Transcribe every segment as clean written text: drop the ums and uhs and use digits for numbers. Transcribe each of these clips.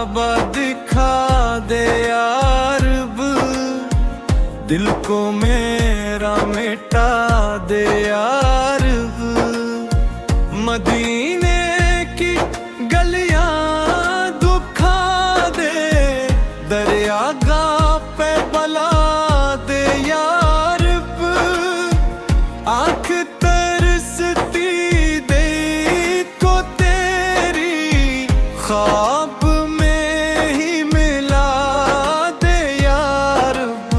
काबा दिखा दे यार अब, दिल को मेरा मिटा दे यार अब। मदीने की गलियां दुखा दे, दरिया गाह पे बला दे यार अब। आँख तरसती दे को तेरी, ख्वाब में ही मिला दे यार अब।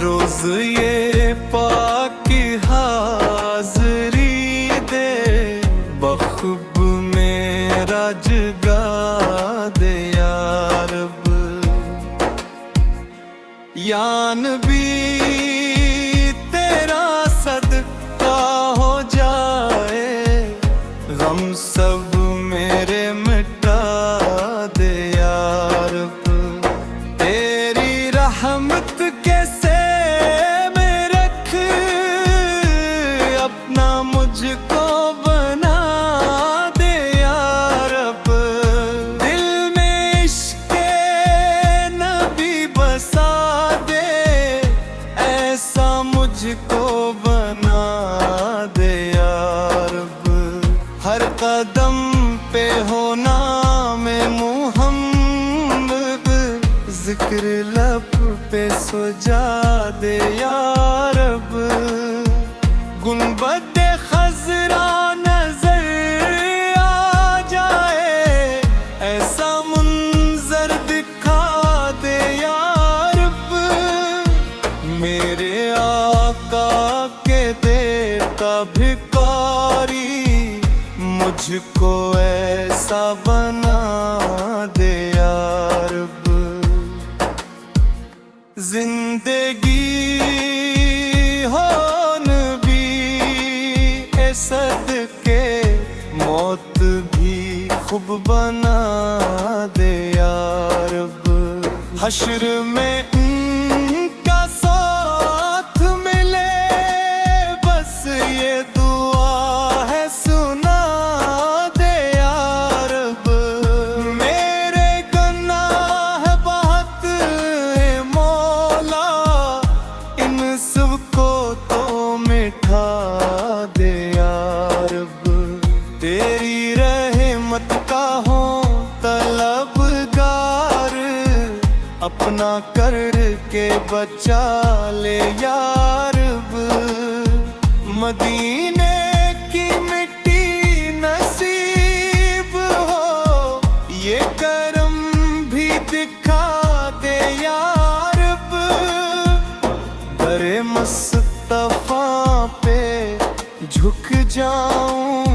रोज ये पाक हाज़री दे, बख़्ब मेरा जगा दे यार अब। या नबी तेरा सदका हो जाए, गम सब मेरे मिटा दे यार अब। तेरी रहमत के से में रख, अपना मुझको बना दे यार अब। दिल में इश्क़ नबी बसा दे, ऐसा मुझको बना दे यार अब। हर कदम पे हो नाम मुहम्मद, जिक्र लब पे सुजा दे यार अब। गुंबद खज़रा नजर आ जाए, ऐसा मुंजर दिखा दे यार अब। मेरे आका के देता भिखारी, मुझको ऐसा बना दे यार अब। जिंदगी हो नबी ए सदके, मौत भी खूब बना दे यार अब। हश्र में उनका साथ मिले, बस ये दुआ है सुना दे यार अब। मेरे गुनाह बहुत है मौला, इन सबको तो मिठा दे यार अब। तेरी रहमत का हो तलबगार, अपना करके बचा ले यार अब। मदीने की मिट्टी नसीब हो, ये करम भी दिखा दे यार अब। दरे मुस्तफा पे झुक जाऊं,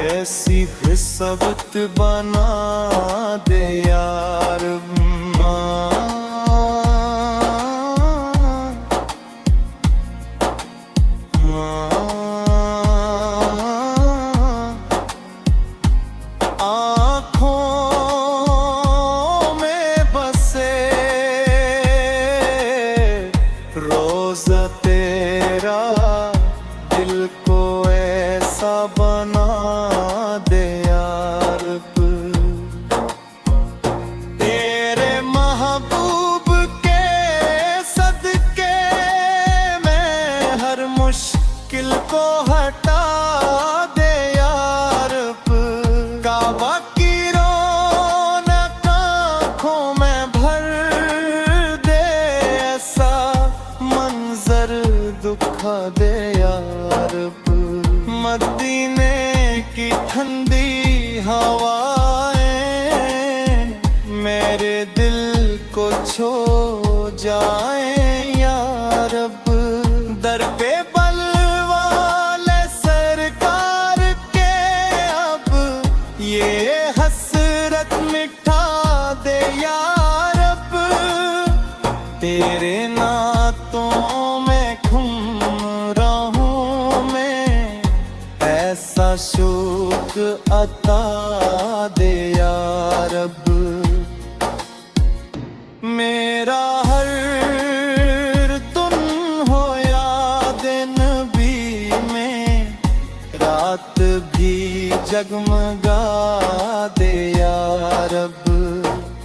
ऐसी खिस्मत बना दे यार अब। आँखों में बसे रोज़ा तेरा, दिल को ऐसा बना दे यार अब। तेरे महबूब के सदके में हर मुश्किल को हटा दे यार अब। काबा की रौनक आँखों में भर दे, ऐसा मंजर दुखा दे यार अब। मदीने की ठंडी हवाएं मेरे दिल को छू जाएं यार अब। दर पे बलवाले सरकार के अब, ये हसरत मिठा दे यार अब। तेरे नातों में घूम रहूं मैं, ऐसा शौक अता दे यार अब। मेरा हर तुम हो याद नबी में, रात भी जगमगा दे यार अब।